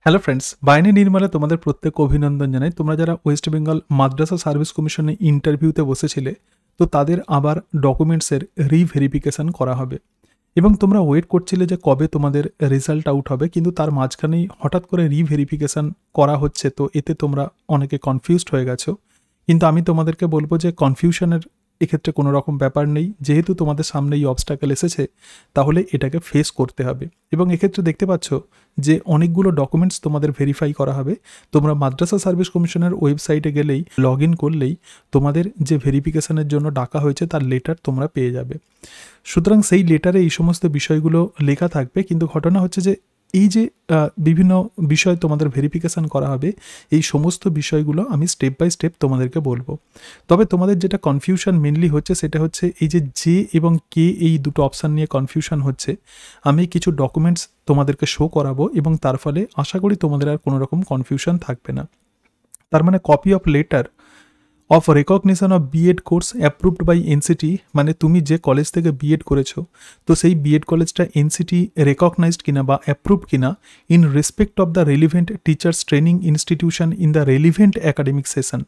Hello friends, বাহিনী নির্মলে তোমাদের প্রত্যেক অভিনন্দন জানাই। তোমরা যারা ওয়েস্ট বেঙ্গল মাদ্রাসা সার্ভিস কমিশনে ইন্টারভিউতে বসেছিলে, তো তাদের আবার ডকুমেন্টসের রিভেরিফিকেশন করা হবে এবং তোমরা ওয়েট করছিলে যে কবে তোমাদের রেজাল্ট আউট হবে, কিন্তু তার মাঝখানেই হঠাৎ করে রিভেরিফিকেশন করা হচ্ছে। তো এতে তোমরা অনেকে কনফিউজড হয়ে গেছো, কিন্তু আমি তোমাদেরকে বলবো যে কনফিউশনের এক্ষেত্রে কোনো রকম ব্যাপার নেই। যেহেতু তোমাদের সামনে এই অবস্ট্যাকেল এসেছে, তাহলে এটাকে ফেস করতে হবে। এবং এক্ষেত্রে দেখতে পাচ্ছ যে অনেকগুলো ডকুমেন্টস তোমাদের ভেরিফাই করা হবে। তোমরা মাদ্রাসা সার্ভিস কমিশনের ওয়েবসাইটে গেলেই লগ ইন করলেই তোমাদের যে ভেরিফিকেশনের জন্য ডাকা হয়েছে তার লেটার তোমরা পেয়ে যাবে। সুতরাং সেই লেটারে এই সমস্ত বিষয়গুলো লেখা থাকবে, কিন্তু ঘটনা হচ্ছে যে এই যে বিভিন্ন বিষয় তোমাদের ভেরিফিকেশান করা হবে, এই সমস্ত বিষয়গুলো আমি স্টেপ বাই স্টেপ তোমাদেরকে বলবো। তবে তোমাদের যেটা কনফিউশন মেনলি হচ্ছে সেটা হচ্ছে এই যে এবং কে, এই দুটো অপশান নিয়ে কনফিউশন হচ্ছে। আমি কিছু ডকুমেন্টস তোমাদেরকে শো করাবো এবং তার ফলে আশা করি তোমাদের আর কোনো রকম কনফিউশন থাকবে না। তার মানে copy of letter of recognition of BEd course approved by NCT, মানে তুমি যে কলেজ থেকে বিএড করেছো, তো সেই বিএড কলেজটা এনসিটি রেকগনাইজড কিনা বা অ্যাপ্রুভড কিনা in respect of the relevant teachers training institution in the relevant academic session.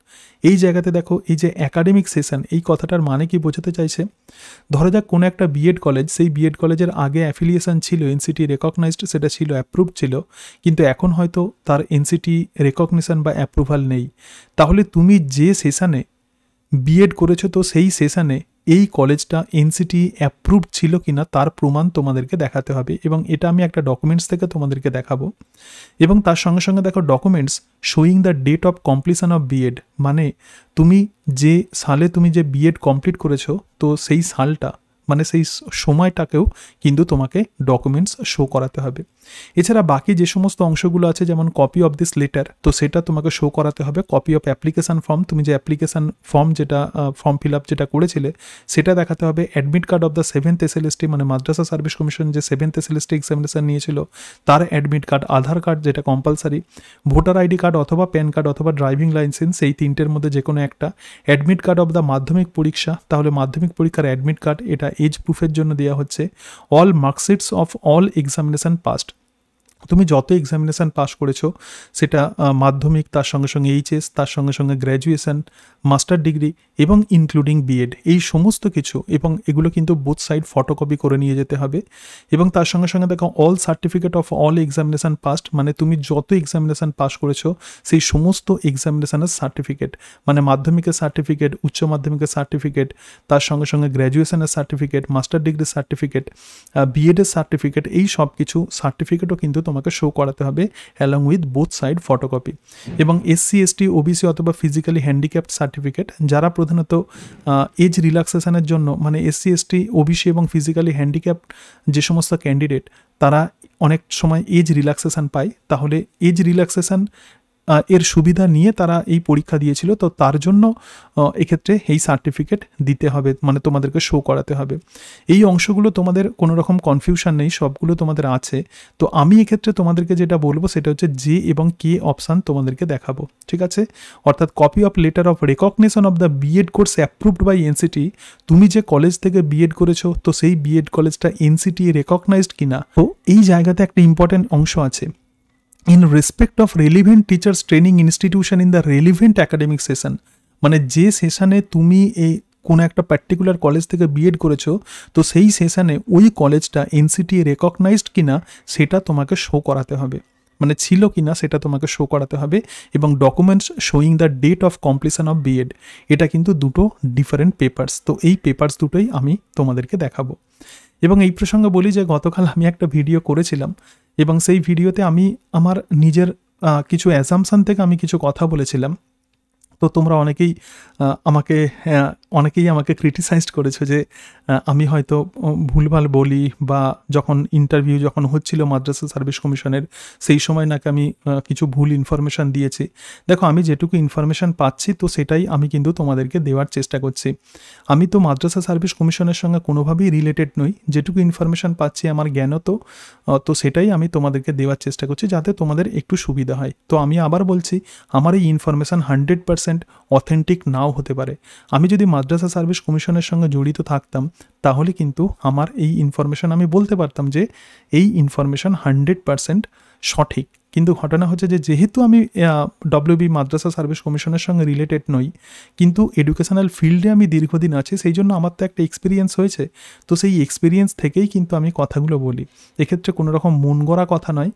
এই জায়গাতে দেখো, এই যে একাডেমিক সেশন, এই কথাটার মানে কি বোঝাতে চাইছে? ধরা যাক কোনো একটা বিএড কলেজ, সেই বিএড কলেজের আগে অ্যাফিলিয়েশন ছিল এনসিটি রেকগনাইজড, সেটা ছিল অ্যাপ্রুভড ছিল, কিন্তু এখন হয়তো তার এনসিটি রেকগনিশন বা অ্যাপ্রুভাল নেই। তাহলে তুমি যে সেশনে বিএড করেছো, তো সেই সেশনে এই কলেজটা এনসিটি অ্যাপ্রুভড ছিল কিনা তার প্রমাণ তোমাদেরকে দেখাতে হবে, এবং এটা আমি একটা ডকুমেন্টস থেকে তোমাদেরকে দেখাবো। এবং তার সঙ্গে সঙ্গে দেখো documents showing the date of completion of BEd, মানে তুমি যে সালে তুমি যে বিএড কমপ্লিট করেছো, তো সেই সালটা মানে সেই সময়টাকেও কিন্তু তোমাকে ডকুমেন্টস শো করাতে হবে। এছাড়া বাকি যে সমস্ত অংশগুলো আছে, যেমন কপি অফ দিস লেটার, তো সেটা তোমাকে শো করাতে হবে। কপি অফ অ্যাপ্লিকেশান ফর্ম, তুমি যে অ্যাপ্লিকেশান ফর্ম যেটা ফর্ম ফিল আপ যেটা করেছিলে সেটা দেখাতে হবে। Admit card of the 7th SLST, মানে মাদ্রাসা সার্ভিস কমিশন যে 7th SLST এক্সামিনেশন নিয়েছিল তার অ্যাডমিট কার্ড, আধার কার্ড যেটা কম্পালসারি, ভোটার আইডি কার্ড অথবা প্যান কার্ড অথবা ড্রাইভিং লাইসেন্স, এই তিনটের মধ্যে যে কোনো একটা। অ্যাডমিট কার্ড অফ দ্য মাধ্যমিক পরীক্ষা, তাহলে মাধ্যমিক পরীক্ষার অ্যাডমিট কার্ড, এটা এজ প্রুফের জন্য দেওয়া হচ্ছে। All marksheets of all examination past, তুমি যত এক্সামিনেশান পাস করেছো, সেটা মাধ্যমিক, তার সঙ্গে সঙ্গে এইচএস, তার সঙ্গে সঙ্গে গ্র্যাজুয়েশন, মাস্টার ডিগ্রি এবং ইনক্লুডিং বিএড, এই সমস্ত কিছু, এবং এগুলো কিন্তু বোথ সাইড ফটোকপি করে নিয়ে যেতে হবে। এবং তার সঙ্গে সঙ্গে দেখো all certificate of all examination past, মানে তুমি যত এক্সামিনেশান পাস করেছো সেই সমস্ত এক্সামিনেশানের সার্টিফিকেট, মানে মাধ্যমিকের সার্টিফিকেট, উচ্চ মাধ্যমিকের সার্টিফিকেট, তার সঙ্গে সঙ্গে গ্র্যাজুয়েশনের সার্টিফিকেট, মাস্টার ডিগ্রির সার্টিফিকেট, বিএডের সার্টিফিকেট, এই সব কিছু সার্টিফিকেটও কিন্তু তোমাকে শো করাতে হবে along with both side photocopy. এবং SC ST OBC অথবা ফিজিক্যালি হ্যান্ডিক্যাপ্ট সার্টিফিকেট, যারা প্রধানত এজ রিল্যাক্সেশনের জন্য, মানে SC ST OBC এবং ফিজিক্যালি হ্যান্ডিক্যাপ্ট যে সমস্ত ক্যান্ডিডেট, তারা অনেক সময় এজ রিল্যাক্সেশন পায়, তাহলে এজ রিল্যাক্সেশন এর সুবিধা নিয়ে তারা এই পরীক্ষা দিয়েছিল, তো তার জন্য এক্ষেত্রে এই সার্টিফিকেট দিতে হবে, মানে তোমাদেরকে শো করাতে হবে। এই অংশগুলো তোমাদের কোনো রকম কনফিউশন নেই, সবগুলো তোমাদের আছে। তো আমি এক্ষেত্রে তোমাদেরকে যেটা বলবো সেটা হচ্ছে যে এবং কে অপশান তোমাদেরকে দেখাবো, ঠিক আছে? অর্থাৎ copy of letter of recognition of the BEd course approved by NCT, তুমি যে কলেজ থেকে বিএড করেছো, তো সেই বিএড কলেজটা এনসিটি রেকগনাইজড কিনা। তো এই জায়গাতে একটা ইম্পর্টেন্ট অংশ আছে, in respect of relevant teachers training institution in the relevant academic session, মানে যে সেশনে তুমি এই কোনো একটা পার্টিকুলার কলেজ থেকে বিএড করেছো, তো সেই সেশনে ওই কলেজটা এনসিটি রেকগনাইজড কিনা সেটা তোমাকে শো করাতে হবে, মানে ছিল কিনা সেটা তোমাকে শো করাতে হবে। এবং documents showing the date of completion of BEd, এটা কিন্তু দুটো ডিফারেন্ট পেপার্স, তো এই পেপার্স দুটোই আমি তোমাদেরকে দেখাবো। এবং এই প্রসঙ্গে বলি যে গতকাল আমি একটা ভিডিও করেছিলাম, এবং সেই ভিডিওতে আমি আমার নিজের কিছু অ্যাসাম্পশন থেকে আমি কিছু কথা বলেছিলাম। তো তোমরা অনেকেই আমাকে ক্রিটিসাইজড করেছো যে আমি হয়তো ভুলভাল বলি, বা যখন ইন্টারভিউ হচ্ছিল মাদ্রাসা সার্ভিস কমিশনের, সেই সময় নাকি আমি কিছু ভুল ইনফরমেশান দিয়েছি। দেখো, আমি যেটুকু ইনফরমেশান পাচ্ছি তো সেটাই আমি কিন্তু তোমাদেরকে দেওয়ার চেষ্টা করছি। আমি তো মাদ্রাসা সার্ভিস কমিশনের সঙ্গে কোনোভাবেই রিলেটেড নই, যেটুকু ইনফরমেশান পাচ্ছি আমার জ্ঞানত, তো সেটাই আমি তোমাদেরকে দেওয়ার চেষ্টা করছি যাতে তোমাদের একটু সুবিধা হয়। তো আমি আবার বলছি, আমার এই ইনফরমেশান 100% 100% অথেন্টিক নাও হতে পারে। আমি যদি মাদ্রাসা সার্ভিস কমিশনের সঙ্গে জড়িত থাকতাম তাহলে কিন্তু আমার এই ইনফরমেশন আমি বলতে পারতাম যে এই ইনফরমেশন 100% সঠিক। কিন্তু ঘটনা হচ্ছে যে যেহেতু আমি WB মাদ্রাসা সার্ভিস কমিশনের সঙ্গে রিলেটেড নই, কিন্তু এডুকেশনাল ফিল্ডে আমি দীর্ঘদিন আছি, সেই জন্য আমার তো একটা এক্সপিরিয়েন্স হয়েছে। তো সেই এক্সপিরিয়েন্স থেকেই কিন্তু আমি কথাগুলো বলি। এক্ষেত্রে কোনো রকম মন গড়া কথা নয়,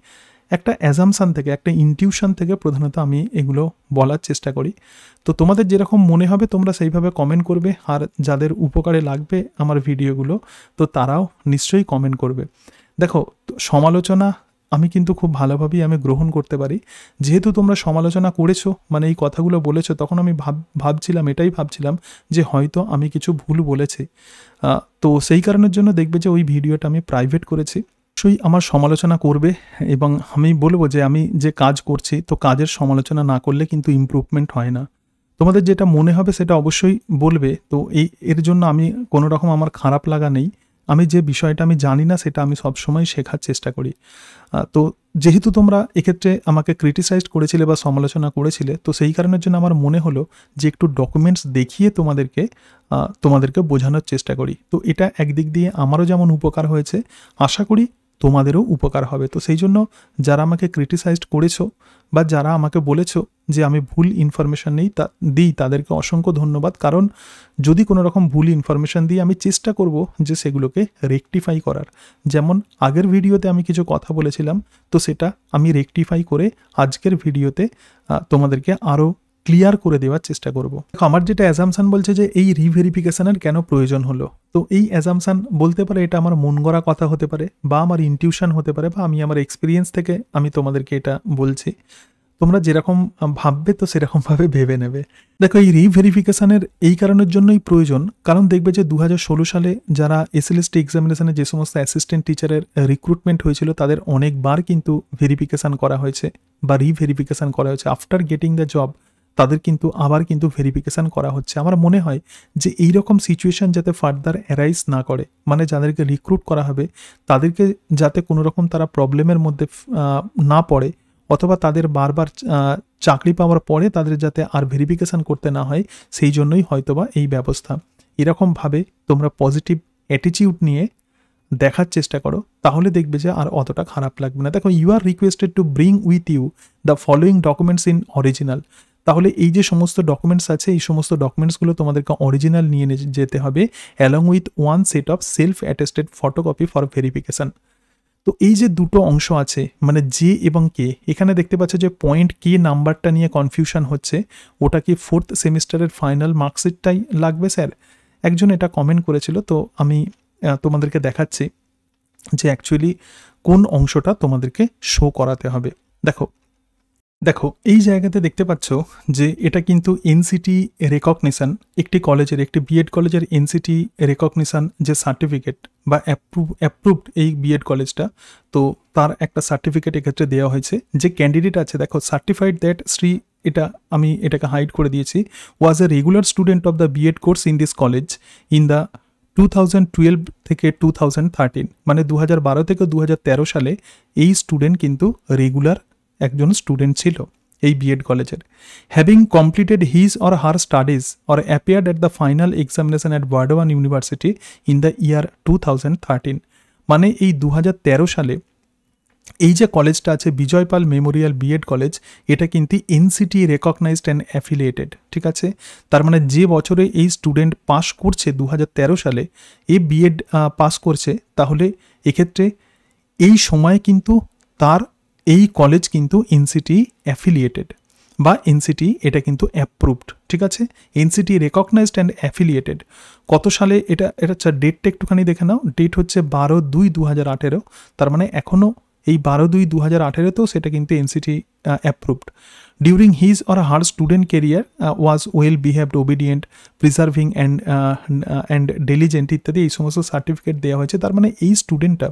একটা অ্যাজামশান থেকে, একটা ইনটিউশন থেকে প্রধানত আমি এগুলো বলার চেষ্টা করি। তো তোমাদের যেরকম মনে হবে তোমরা সেইভাবে কমেন্ট করবে, আর যাদের উপকারে লাগবে আমার ভিডিওগুলো তো তারাও নিশ্চয়ই কমেন্ট করবে। দেখো, সমালোচনা আমি কিন্তু খুব ভালোভাবেই আমি গ্রহণ করতে পারি। যেহেতু তোমরা সমালোচনা করেছো, মানে এই কথাগুলো বলেছো, তখন আমি এটাই ভাবছিলাম যে হয়তো আমি কিছু ভুল বলেছি। তো সেই কারণের জন্য দেখবে যে ওই ভিডিওটা আমি প্রাইভেট করেছি। অবশ্যই আমার সমালোচনা করবে এবং আমি বলবো যে আমি যে কাজ করছি, তো কাজের সমালোচনা না করলে কিন্তু ইমপ্রুভমেন্ট হয় না। তোমাদের যেটা মনে হবে সেটা অবশ্যই বলবে। তো এর জন্য আমি কোনো রকম আমার খারাপ লাগা নেই। আমি যে বিষয়টা আমি জানি না সেটা আমি সবসময় শেখার চেষ্টা করি। তো যেহেতু তোমরা এক্ষেত্রে আমাকে ক্রিটিসাইজ করেছিলে বা সমালোচনা করেছিলে, তো সেই কারণের জন্য আমার মনে হলো যে একটু ডকুমেন্টস দেখিয়ে তোমাদেরকে বোঝানোর চেষ্টা করি। তো এটা একদিক দিয়ে আমারও যেমন উপকার হয়েছে, আশা করি তোমাদেরও উপকার হবে। তো সেই জন্য যারা আমাকে ক্রিটিসাইজ করেছো বা যারা আমাকে বলেছো যে আমি ভুল ইনফরমেশান দিই, তাদেরকে অসংখ্য ধন্যবাদ। কারণ যদি কোনো রকম ভুল ইনফরমেশান দিই, আমি চেষ্টা করব যে সেগুলোকে রেকটিফাই করার। যেমন আগের ভিডিওতে আমি কিছু কথা বলেছিলাম, তো সেটা আমি রেকটিফাই করে আজকের ভিডিওতে তোমাদেরকে আরও ক্লিয়ার করে দেওয়ার চেষ্টা করব। আমার যেটা অ্যাজামশান বলছে যে এই রিভেরিফিকেশনের কেন প্রয়োজন হলো, তো এই অ্যাজামশান বলতে পারে এটা আমার মন গড়া কথা হতে পারে, বা আমার ইনটিউশন হতে পারে, বা আমি আমার এক্সপিরিয়েন্স থেকে আমি তোমাদেরকে এটা বলছি। তোমরা যেরকম ভাববে তো সেরকমভাবে ভেবে নেবে। দেখো, এই রিভেরিফিকেশনের এই কারণের জন্যই প্রয়োজন, কারণ দেখবে যে 2016 সালে যারা SLST এক্সামিনেশনে যে সমস্ত অ্যাসিস্ট্যান্ট টিচারের রিক্রুটমেন্ট হয়েছিল, তাদের অনেকবার কিন্তু ভেরিফিকেশান করা হয়েছে বা রিভেরিফিকেশান করা হয়েছে। আফটার গেটিং দ্য জব তাদের কিন্তু আবার কিন্তু ভেরিফিকেশান করা হচ্ছে। আমার মনে হয় যে এই রকম সিচুয়েশান যাতে ফার্দার অ্যারাইজ না করে, মানে যাদেরকে রিক্রুট করা হবে তাদেরকে যাতে কোনো রকম তারা প্রবলেমের মধ্যে না পড়ে, অথবা তাদের বারবার চাকরি পাওয়ার পরে তাদের যাতে আর ভেরিফিকেশান করতে না হয়, সেই জন্যই হয়তোবা এই ব্যবস্থা। এরকমভাবে তোমরা পজিটিভ অ্যাটিটিউড নিয়ে দেখার চেষ্টা করো, তাহলে দেখবে যে আর অতটা খারাপ লাগবে না। দেখো, you are requested to bring with you the following documents in original. তাহলে এই যে সমস্ত ডকুমেন্টস আছে, এই সমস্ত ডকুমেন্টসগুলো তোমাদেরকে অরিজিনাল নিয়ে যেতে হবে, along with one set of self attested photocopy for verification. তো এই যে দুটো অংশ আছে, মানে যে এবং কে, এখানে দেখতে পাচ্ছ যে পয়েন্ট কে নাম্বারটা নিয়ে কনফিউশন হচ্ছে, ওটা কি 4th সেমিস্টারের ফাইনাল মার্কশিটটাই লাগবে স্যার? একজন এটা কমেন্ট করেছিল, তো আমি তোমাদেরকে দেখাচ্ছি যে অ্যাকচুয়ালি কোন অংশটা তোমাদেরকে শো করাতে হবে। দেখো এই জায়গাতে দেখতে পাচ্ছ যে এটা কিন্তু NCT রেকগনিশন, একটি কলেজের, একটি বিএড কলেজের NCT রেকগনিশন যে সার্টিফিকেট বা অ্যাপ্রুভড এই বিএড কলেজটা, তো তার একটা সার্টিফিকেট এক্ষেত্রে দেওয়া হয়েছে। যে ক্যান্ডিডেট আছে, দেখো, সার্টিফাইড দ্যাট শ্রী, আমি এটাকে হাইড করে দিয়েছি, was a regular student of the BEd course in this college in the 2012 থেকে 2013, মানে 2012 থেকে 2013 সালে এই স্টুডেন্ট কিন্তু রেগুলার একজন স্টুডেন্ট ছিল এই বিএড কলেজের। Having completed his or her studies or appeared at the final examination at Burdwan university in the year 2013, মানে এই 2013 সালে এই যে কলেজটা আছে বিজয়পাল মেমোরিয়াল বিএড কলেজ, এটা কিন্তু NCT রেকগনাইজড অ্যান্ড অ্যাফিলিয়েটেড, ঠিক আছে? তার মানে যে বছরে এই স্টুডেন্ট পাস করছে 2013 সালে এই বিএড পাস করছে, তাহলে এক্ষেত্রে এই সময় কিন্তু তার এই কলেজ কিন্তু NCT অ্যাফিলিয়েটেড বা NCT এটা কিন্তু অ্যাপ্রুভড, ঠিক আছে? NCT recognised and affiliated. কত সালে এটা ডেটটা একটুখানি দেখে নাও, ডেট হচ্ছে 12/2/2018, তার মানে এখনও এই 12/2/2018তেও সেটা কিন্তু NCT approved. During his or her student career was well behaved, obedient, preserving and diligent ইত্যাদি এই সমস্ত সার্টিফিকেট দেওয়া হয়েছে। তার মানে এই স্টুডেন্টটা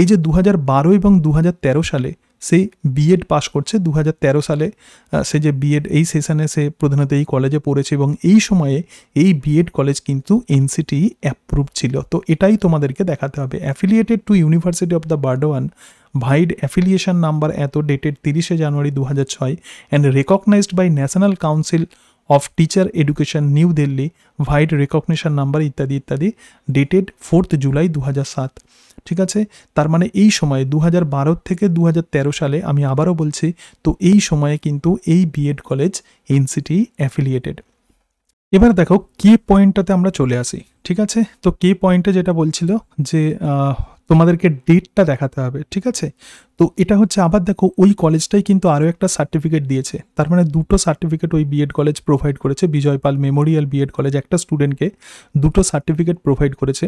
এই যে 2012 এবং 2013 সালে সে বিএড পাস করছে, 2013 সালে সে যে বিএড এই সেশনে সে প্রধানত এই কলেজে পড়েছে, এবং এই সময়ে এই বিএড কলেজ কিন্তু NCT অ্যাপ্রুভ ছিল। তো এটাই তোমাদেরকে দেখাতে হবে। Affiliated to university of the Burdwan, vide affiliation number এত, dated 30 January 2006, and recognised by National Council of Teacher Education New Delhi vide recognition number ইত্যাদি ইত্যাদি, ডেটেড 4 জুলাই 2007। ঠিক আছে, তার মানে এই সময়ে 2012 থেকে 2013 সালে, আমি আবারও বলছি, তো এই সময়ে কিন্তু এই বিএড কলেজ এনসিটি অ্যাফিলিয়েটেড। এবার দেখো কে পয়েন্টটাতে আমরা চলে আসি। ঠিক আছে, তো কে পয়েন্টে যেটা বলছিল যে তোমাদেরকে ডেটটা দেখাতে হবে। ঠিক আছে, তো এটা হচ্ছে আবার দেখো ওই কলেজটাই কিন্তু আরও একটা সার্টিফিকেট দিয়েছে, তার মানে দুটো সার্টিফিকেট ওই বিএড কলেজ প্রোভাইড করেছে। বিজয়পাল মেমোরিয়াল বিএড কলেজ একটা স্টুডেন্টকে দুটো সার্টিফিকেট প্রোভাইড করেছে।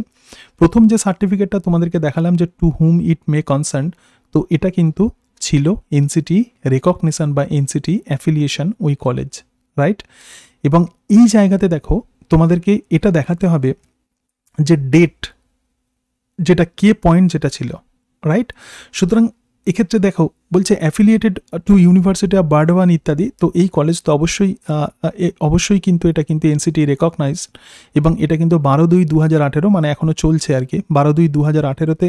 প্রথম যে সার্টিফিকেটটা তোমাদেরকে দেখালাম যে টু হুম ইট মে কনসার্ন, তো এটা কিন্তু ছিল এনসিটি রেকগনিশন বা এনসিটি অ্যাফিলিয়েশন ওই কলেজ, রাইট। এবং এই জায়গাতে দেখো তোমাদেরকে এটা দেখাতে হবে যে ডেট যেটা কে পয়েন্ট যেটা ছিল, রাইট। সুতরাং এক্ষেত্রে দেখো বলছে affiliated to university of Burdwan ইত্যাদি, তো এই কলেজ তো অবশ্যই কিন্তু এটা কিন্তু এনসিটি রেকগনাইজড, এবং এটা কিন্তু 12/2/2018, মানে এখনও চলছে আর কি, 12/2/2018-তে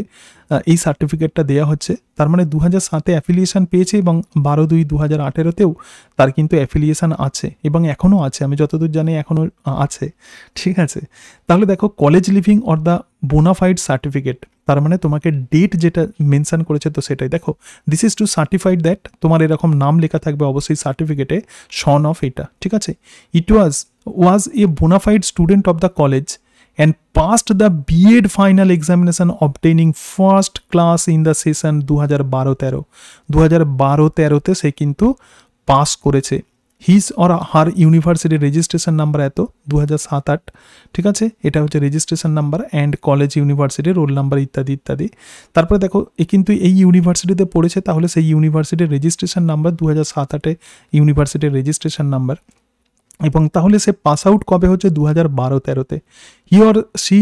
এই সার্টিফিকেটটা দেওয়া হচ্ছে। তার মানে 2007-এ অ্যাফিলিয়েশন পেয়েছে এবং 12/2/2018-তেও তার কিন্তু অ্যাফিলিয়েশন আছে এবং এখনও আছে, আমি যতদূর জানি এখনও আছে। ঠিক আছে, তাহলে দেখো college living or the bona fide certificate, তার মানে তোমাকে ডেট যেটা মেনশন করেছে তো সেটাই দেখো, this is two certified that, তোমার এরকম নাম লেখা থাকবে অবশ্যই সার্টিফিকেটে, সন অফ এটা। ঠিক আছে, it was a bona fide student of the college and passed the B.Ed final examination obtaining first class in the session 2012-13। 2012-13-তে সে কিন্তু পাস করেছে। His or her university registration number এত 2007-8। ঠিক আছে, এটা হচ্ছে registration number and college university roll number ইত্যাদি ইত্যাদি। তারপরে দেখো এ কিন্তু এই ইউনিভার্সিটিতে পড়েছে, তাহলে সেই ইউনিভার্সিটির রেজিস্ট্রেশন নাম্বার 2007-8-এ ইউনিভার্সিটির রেজিস্ট্রেশন নাম্বার। এবং তাহলে সে পাস আউট কবে হচ্ছে 2012-13-তে। He or she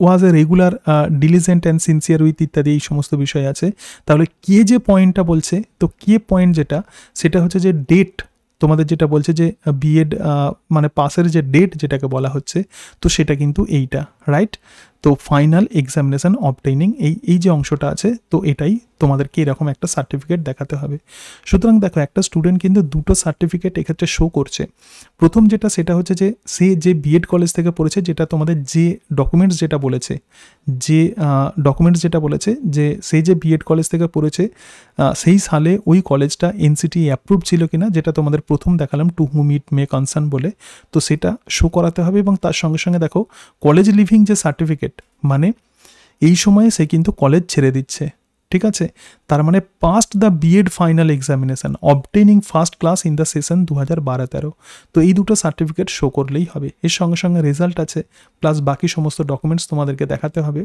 was a regular diligent and sincere with ইত্যাদি এই সমস্ত বিষয় আছে। তাহলে কে যে পয়েন্টটা বলছে, তো কে পয়েন্ট যেটা সেটা হচ্ছে যে ডেট, তোমাদের যেটা বলছে যে বিএড মানে পাসের যে ডেট যেটাকে বলা হচ্ছে, তো সেটা কিন্তু এইটা, রাইট। তো ফাইনাল এক্সামিনেশন অবটেইনিং এই যে অংশটা আছে, তো এটাই তোমাদেরকে এরকম একটা সার্টিফিকেট দেখাতে হবে। সুতরাং দেখো একটা স্টুডেন্ট কিন্তু দুটো সার্টিফিকেট এক্ষেত্রে শো করছে। প্রথম যেটা সেটা হচ্ছে যে সে যে বিএড কলেজ থেকে পড়েছে, যেটা তোমাদের যে ডকুমেন্টস যেটা বলেছে, যে সে যে বিএড কলেজ থেকে পড়েছে সেই সালে ওই কলেজটা এনসিটি অ্যাপ্রুভ ছিল কিনা, যেটা তোমাদের প্রথম দেখালাম টু হুম ইট মে কনসার্ন বলে, তো সেটা শো করাতে হবে। এবং তার সঙ্গে সঙ্গে দেখো কলেজ লিভিং যে সার্টিফিকেট, মানে এই সময়ে সে কিন্তু কলেজ ছেড়ে দিচ্ছে। ঠিক আছে, তার মানে passed the BEd final examination obtaining first class in the session 2012-13, তো এই দুটো সার্টিফিকেট শো করলেই হবে। এর সঙ্গে সঙ্গে রেজাল্ট আছে, প্লাস বাকি সমস্ত ডকুমেন্টস তোমাদেরকে দেখাতে হবে।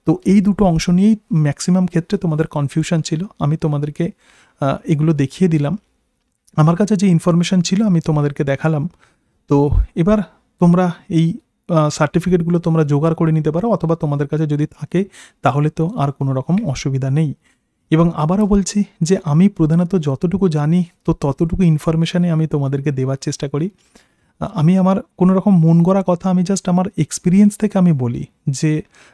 তো এই দুটো অংশ নিয়েই ম্যাক্সিমাম ক্ষেত্রে তোমাদের কনফিউশন ছিল। আমি তোমাদেরকে এগুলো দেখিয়ে দিলাম, আমার কাছে যে ইনফরমেশান ছিল আমি তোমাদেরকে দেখালাম। তো এবার তোমরা এই সার্টিফিকেটগুলো তোমরা জোগাড় করে নিতে পারো, অথবা তোমাদের কাছে যদি থাকে তাহলে তো আর কোনো রকম অসুবিধা নেই। এবং আবারও বলছি যে আমি প্রধানত যতটুকু জানি তো ততটুকু ইনফরমেশানে আমি তোমাদেরকে দেওয়ার চেষ্টা করি। আমি আমার কোনো রকম মন গড়া কথা, আমি জাস্ট আমার এক্সপিরিয়েন্স থেকে আমি বলি যে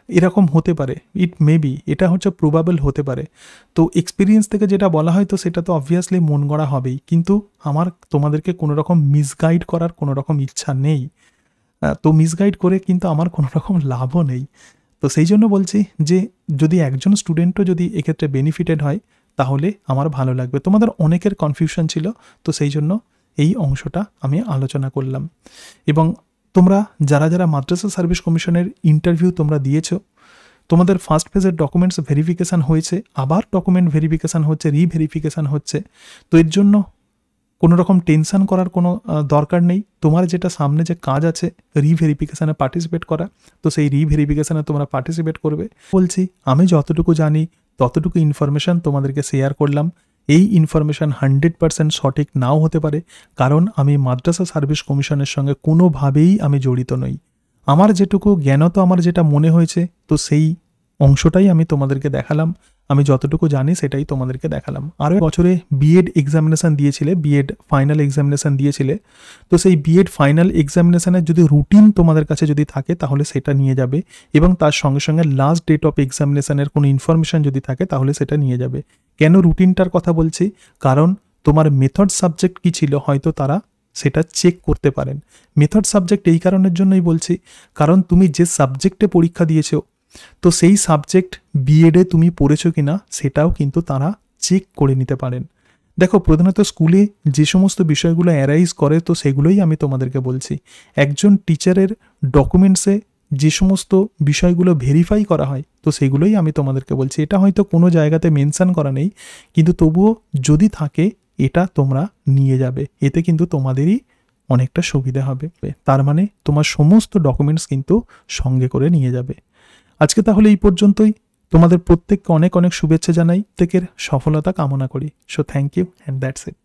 এরকম হতে পারে, ইট মেবি, এটা হচ্ছে প্রবাবল হতে পারে। তো এক্সপিরিয়েন্স থেকে যেটা বলা হয় তো সেটা তো অবভিয়াসলি মন গড়া হবেই, কিন্তু আমার তোমাদেরকে কোনো রকম মিসগাইড করার কোনো রকম ইচ্ছা নেই। তো মিসগাইড করে কিন্তু আমার কোনো রকম লাভও নেই। তো সেই জন্য বলছি যে যদি একজন স্টুডেন্টও যদি এক্ষেত্রে বেনিফিটেড হয় তাহলে আমার ভালো লাগবে। তোমাদের অনেকের কনফিউশন ছিল, তো সেই জন্য এই অংশটা আমি আলোচনা করলাম। এবং তোমরা যারা মাদ্রাসা সার্ভিস কমিশনের ইন্টারভিউ তোমরা দিয়েছো, তোমাদের ফার্স্ট ফেজের ডকুমেন্টস ভেরিফিকেশান হয়েছে, আবার ডকুমেন্ট ভেরিফিকেশান হচ্ছে, রিভেরিফিকেশান হচ্ছে। তো এর জন্য কোনো রকম টেনশন করার কোনো দরকার নেই। তোমার যেটা সামনে যে কাজ আছে রিভেরিফিকেশানে পার্টিসিপেট করা, তো সেই রিভেরিফিকেশানে তোমরা পার্টিসিপেট করবে। বলছি আমি যতটুকু জানি ততটুকু ইনফরমেশান তোমাদেরকে শেয়ার করলাম। এই ইনফরমেশান 100% সঠিক নাও হতে পারে, কারণ আমি মাদ্রাসা সার্ভিস কমিশনের সঙ্গে কোনোভাবেই আমি জড়িত নই। আমার যেটুকু জ্ঞানত আমার যেটা মনে হয়েছে তো সেই অংশটাই আমি তোমাদেরকে দেখালাম। আমি যতটুকু জানি সেটাই তোমাদেরকে দেখালাম। আরও বছরে বিএড এক্সামিনেশান দিয়েছিলে, বিএড ফাইনাল এক্সামিনেশান দিয়েছিলে, তো সেই বিএড ফাইনাল এক্সামিনেশানের যদি রুটিন তোমাদের কাছে যদি থাকে তাহলে সেটা নিয়ে যাবে, এবং তার সঙ্গে সঙ্গে লাস্ট ডেট অফ এক্সামিনেশানের কোনো ইনফরমেশান যদি থাকে তাহলে সেটা নিয়ে যাবে। কেন রুটিনটার কথা বলছি, কারণ তোমার মেথড সাবজেক্ট কী ছিল হয়তো তারা সেটা চেক করতে পারেন। মেথড সাবজেক্ট এই কারণের জন্যই বলছি, কারণ তুমি যে সাবজেক্টে পরীক্ষা দিয়েছো, তো সেই সাবজেক্ট বিএডে তুমি পড়েছো কিনা সেটাও কিন্তু তারা চেক করে নিতে পারেন। দেখো, প্রধানত স্কুলে যে সমস্ত বিষয়গুলো অ্যারাইজ করে, তো সেগুলোই আমি তোমাদেরকে বলছি। একজন টিচারের ডকুমেন্টসে যে সমস্ত বিষয়গুলো ভেরিফাই করা হয়, তো সেগুলোই আমি তোমাদেরকে বলছি। এটা হয়তো কোনো জায়গাতে মেনশন করা নেই, কিন্তু তবুও যদি থাকে এটা তোমরা নিয়ে যাবে, এতে কিন্তু তোমাদেরই অনেকটা সুবিধা হবে। তার মানে তোমার সমস্ত ডকুমেন্টস কিন্তু সঙ্গে করে নিয়ে যাবে। আজকে তাহলে এই পর্যন্তই। তোমাদের প্রত্যেককে অনেক অনেক শুভেচ্ছা জানাই, প্রত্যেকের সফলতা কামনা করি। So thank you and that's it.